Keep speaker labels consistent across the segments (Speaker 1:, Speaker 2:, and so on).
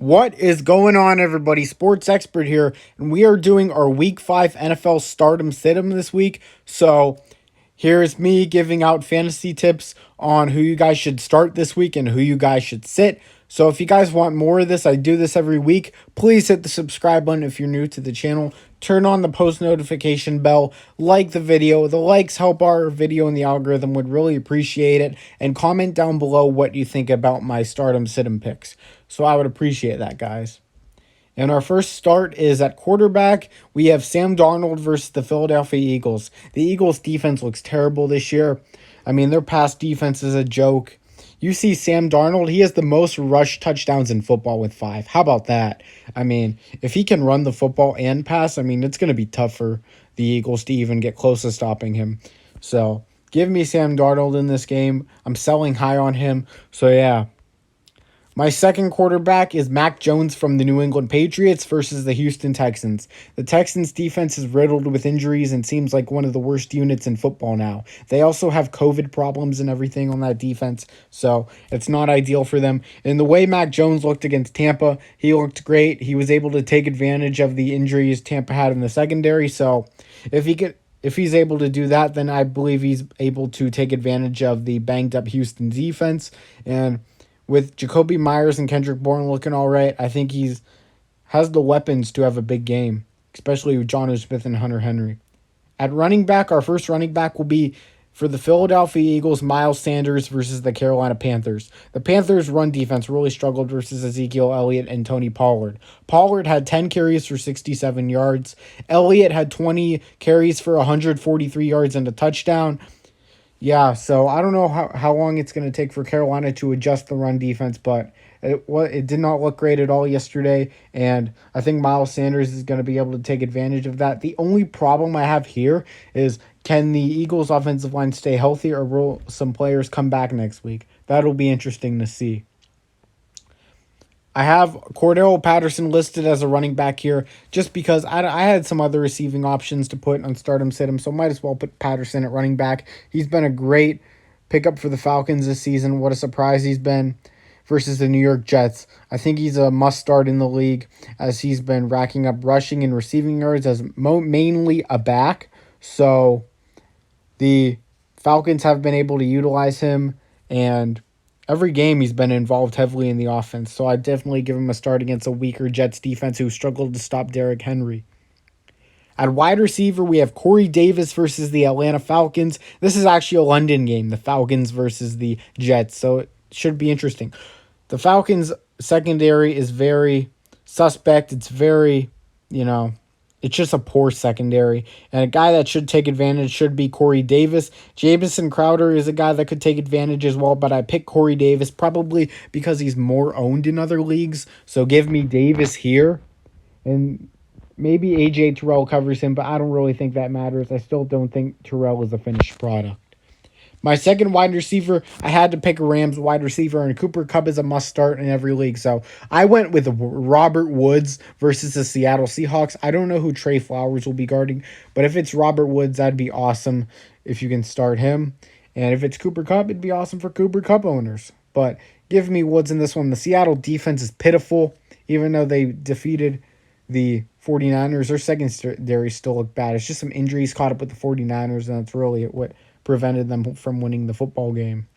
Speaker 1: What is going on, everybody? Sports Expert here, and we are doing our Week 5 NFL Stardom Situm this week. So, here's me giving out fantasy tips on who you guys should start this week and who you guys should sit. So, if you guys want more of this, I do this every week. Please hit the subscribe button if you're new to the channel. Turn on the post notification bell. Like the video. The likes help our video in the algorithm. Would really appreciate it. And comment down below what you think about my Stardom Situm picks. So I would appreciate that, guys. And our first start is at quarterback. We have Sam Darnold versus the Philadelphia Eagles. The Eagles' defense looks terrible this year. I mean, their pass defense is a joke. You see Sam Darnold, he has the most rush touchdowns in football with 5. How about that? I mean, if he can run the football and pass, I mean, it's going to be tough for the Eagles to even get close to stopping him. So, give me Sam Darnold in this game. I'm selling high on him. So, yeah. My second quarterback is Mac Jones from the New England Patriots versus the Houston Texans. The Texans' defense is riddled with injuries and seems like one of the worst units in football now. They also have COVID problems and everything on that defense, so it's not ideal for them. And the way Mac Jones looked against Tampa, he looked great. He was able to take advantage of the injuries Tampa had in the secondary, so if he's able to do that, then I believe he's able to take advantage of the banged-up Houston defense. And with Jacoby Myers and Kendrick Bourne looking all right, I think has the weapons to have a big game, especially with Jonnu Smith and Hunter Henry. At running back, our first running back will be for the Philadelphia Eagles, Miles Sanders versus the Carolina Panthers. The Panthers' run defense really struggled versus Ezekiel Elliott and Tony Pollard. Pollard had 10 carries for 67 yards. Elliott had 20 carries for 143 yards and a touchdown. Yeah, so I don't know how long it's going to take for Carolina to adjust the run defense, but it did not look great at all yesterday, and I think Miles Sanders is going to be able to take advantage of that. The only problem I have here is, can the Eagles' offensive line stay healthy, or will some players come back next week? That'll be interesting to see. I have Cordarrelle Patterson listed as a running back here just because I had some other receiving options to put on Stardom Situm, so might as well put Patterson at running back. He's been a great pickup for the Falcons this season. What a surprise he's been versus the New York Jets. I think he's a must-start in the league as he's been racking up rushing and receiving yards as mainly a back. So the Falcons have been able to utilize him, and every game he's been involved heavily in the offense, so I'd definitely give him a start against a weaker Jets defense who struggled to stop Derrick Henry. At wide receiver, we have Corey Davis versus the Atlanta Falcons. This is actually a London game, the Falcons versus the Jets, so it should be interesting. The Falcons' secondary is very suspect. It's very, it's just a poor secondary. And a guy that should take advantage should be Corey Davis. Jamison Crowder is a guy that could take advantage as well, but I picked Corey Davis probably because he's more owned in other leagues. So give me Davis here. And maybe A.J. Terrell covers him, but I don't really think that matters. I still don't think Terrell is a finished product. My second wide receiver, I had to pick a Rams wide receiver, and Cooper Kupp is a must-start in every league. So I went with Robert Woods versus the Seattle Seahawks. I don't know who Trey Flowers will be guarding, but if it's Robert Woods, that'd be awesome if you can start him. And if it's Cooper Kupp, it'd be awesome for Cooper Kupp owners. But give me Woods in this one. The Seattle defense is pitiful, even though they defeated the 49ers. Their secondary still look bad. It's just some injuries caught up with the 49ers, and that's really what prevented them from winning the football game.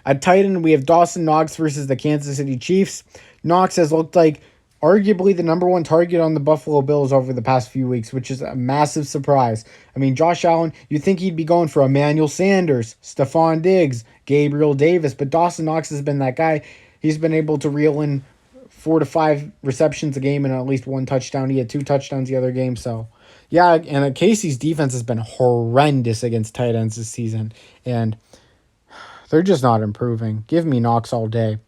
Speaker 1: At tight end, we have Dawson Knox versus the Kansas City Chiefs. Knox has looked like arguably the number one target on the Buffalo Bills over the past few weeks, which is a massive surprise. I mean, Josh Allen, you'd think he'd be going for Emmanuel Sanders, Stephon Diggs, Gabriel Davis, but Dawson Knox has been that guy. He's been able to reel in 4 to 5 receptions a game and at least one touchdown. He had 2 touchdowns the other game, so yeah, and Casey's defense has been horrendous against tight ends this season, and they're just not improving. Give me Knox all day.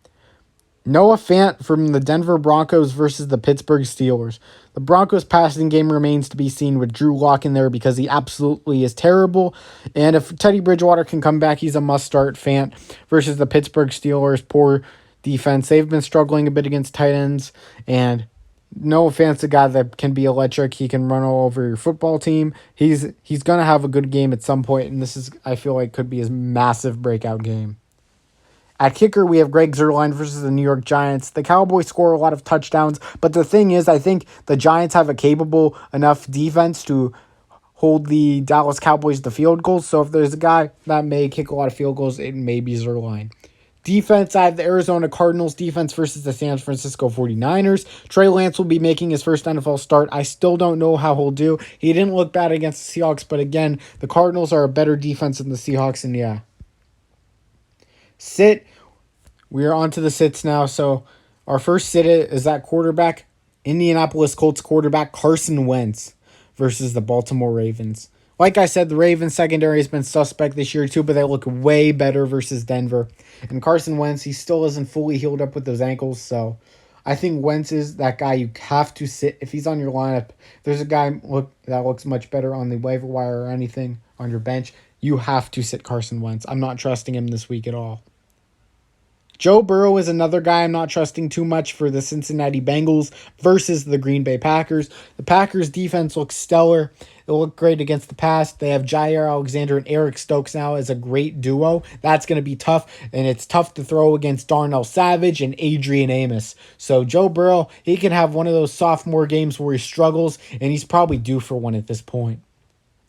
Speaker 1: Noahphant from the Denver Broncos versus the Pittsburgh Steelers. The Broncos' passing game remains to be seen with Drew Lock in there because he absolutely is terrible, and if Teddy Bridgewater can come back, he's a must-start. Fant versus the Pittsburgh Steelers' poor defense. They've been struggling a bit against tight ends, and Noahphant's a guy that can be electric. He can run all over your football team. He's going to have a good game at some point, and this is, I feel like, could be his massive breakout game. At kicker, we have Greg Zuerlein versus the New York Giants. The Cowboys score a lot of touchdowns, but the thing is, I think the Giants have a capable enough defense to hold the Dallas Cowboys to field goals. So if there's a guy that may kick a lot of field goals, it may be Zuerlein. Defense, I have the Arizona Cardinals defense versus the San Francisco 49ers. Trey Lance will be making his first NFL start. I still don't know how he'll do. He didn't look bad against the Seahawks, but again, the Cardinals are a better defense than the Seahawks, and yeah. Sit. We are on to the sits now. So our first sit is that quarterback, Indianapolis Colts quarterback Carson Wentz versus the Baltimore Ravens. Like I said, the Ravens secondary has been suspect this year too, but they look way better versus Denver. And Carson Wentz, he still isn't fully healed up with those ankles, so I think Wentz is that guy you have to sit. If he's on your lineup, there's a guy that looks much better on the waiver wire or anything on your bench, you have to sit Carson Wentz. I'm not trusting him this week at all. Joe Burrow is another guy I'm not trusting too much for the Cincinnati Bengals versus the Green Bay Packers. The Packers defense looks stellar. It looked great against the pass. They have Jair Alexander and Eric Stokes now as a great duo. That's going to be tough, and it's tough to throw against Darnell Savage and Adrian Amos. So Joe Burrow, he can have one of those sophomore games where he struggles, and he's probably due for one at this point.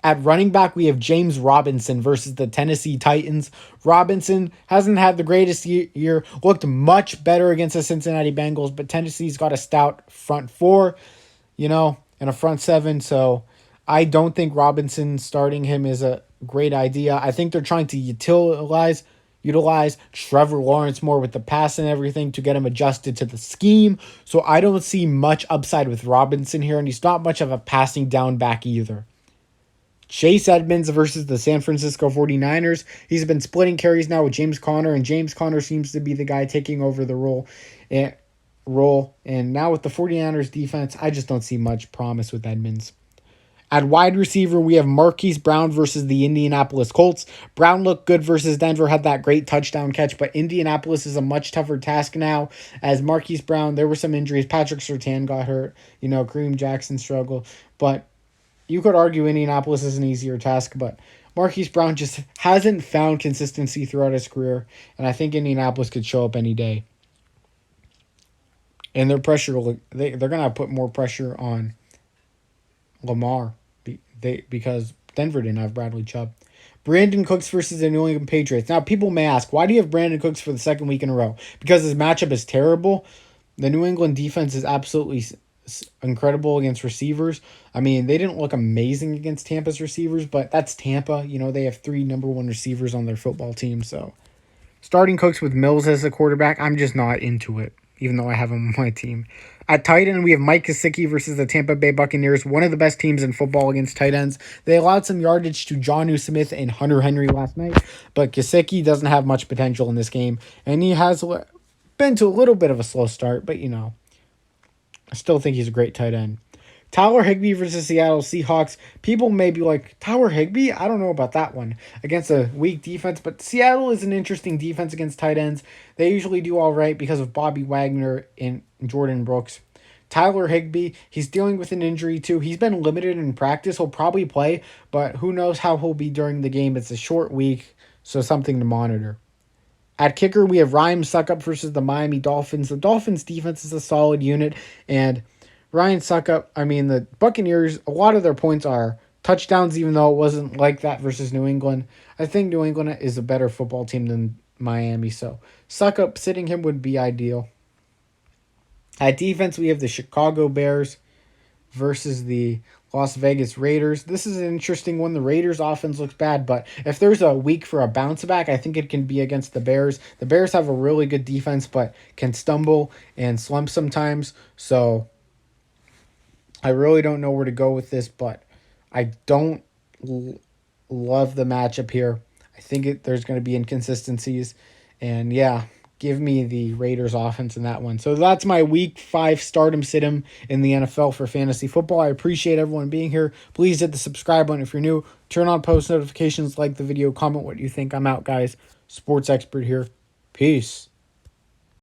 Speaker 1: At running back, we have James Robinson versus the Tennessee Titans. Robinson hasn't had the greatest year, looked much better against the Cincinnati Bengals, but Tennessee's got a stout front four, and a front seven, so I don't think Robinson starting him is a great idea. I think they're trying to utilize Trevor Lawrence more with the pass and everything to get him adjusted to the scheme, so I don't see much upside with Robinson here, and he's not much of a passing down back either. Chase Edmonds versus the San Francisco 49ers. He's been splitting carries now with James Conner, and James Conner seems to be the guy taking over the role. And now with the 49ers defense, I just don't see much promise with Edmonds. At wide receiver, we have Marquis Brown versus the Indianapolis Colts. Brown looked good versus Denver, had that great touchdown catch, but Indianapolis is a much tougher task now. As Marquis Brown, there were some injuries. Patrick Surtain got hurt. Kareem Jackson struggled. But you could argue Indianapolis is an easier task, but Marquis Brown just hasn't found consistency throughout his career, and I think Indianapolis could show up any day. And their pressure, they're going to put more pressure on Lamar because Denver didn't have Bradley Chubb. Brandon Cooks versus the New England Patriots. Now, people may ask, why do you have Brandon Cooks for the second week in a row? Because his matchup is terrible. The New England defense is absolutely incredible against receivers. I mean, they didn't look amazing against Tampa's receivers, but that's Tampa. They have 3 number 1 receivers on their football team. So starting Cooks with Mills as a quarterback, I'm just not into it, even though I have him on my team. At tight end, we have Mike Gesicki versus the Tampa Bay Buccaneers, one of the best teams in football against tight ends. They allowed some yardage to Jonnu Smith and Hunter Henry last night, but Gesicki doesn't have much potential in this game, and he has been to a little bit of a slow start, but I still think he's a great tight end. Tyler Higbee versus Seattle Seahawks. People may be like, Tyler Higbee? I don't know about that one against a weak defense, but Seattle is an interesting defense against tight ends. They usually do all right because of Bobby Wagner and Jordan Brooks. Tyler Higbee, he's dealing with an injury too. He's been limited in practice. He'll probably play, but who knows how he'll be during the game. It's a short week, so something to monitor. At kicker, we have Ryan Suckup versus the Miami Dolphins. The Dolphins' defense is a solid unit, and Ryan Suckup, the Buccaneers, a lot of their points are touchdowns, even though it wasn't like that versus New England. I think New England is a better football team than Miami, so Suckup, sitting him would be ideal. At defense, we have the Chicago Bears versus the Las Vegas Raiders. This is an interesting one. The Raiders' offense looks bad, but if there's a week for a bounce back, I think it can be against the Bears. The Bears have a really good defense, but can stumble and slump sometimes. So I really don't know where to go with this, but I don't love the matchup here. I think there's going to be inconsistencies. And yeah, give me the Raiders offense in that one. So that's my week 5 stardom sit-em in the NFL for fantasy football. I appreciate everyone being here. Please hit the subscribe button if you're new. Turn on post notifications, like the video, comment what you think. I'm out, guys. Sports expert here. Peace.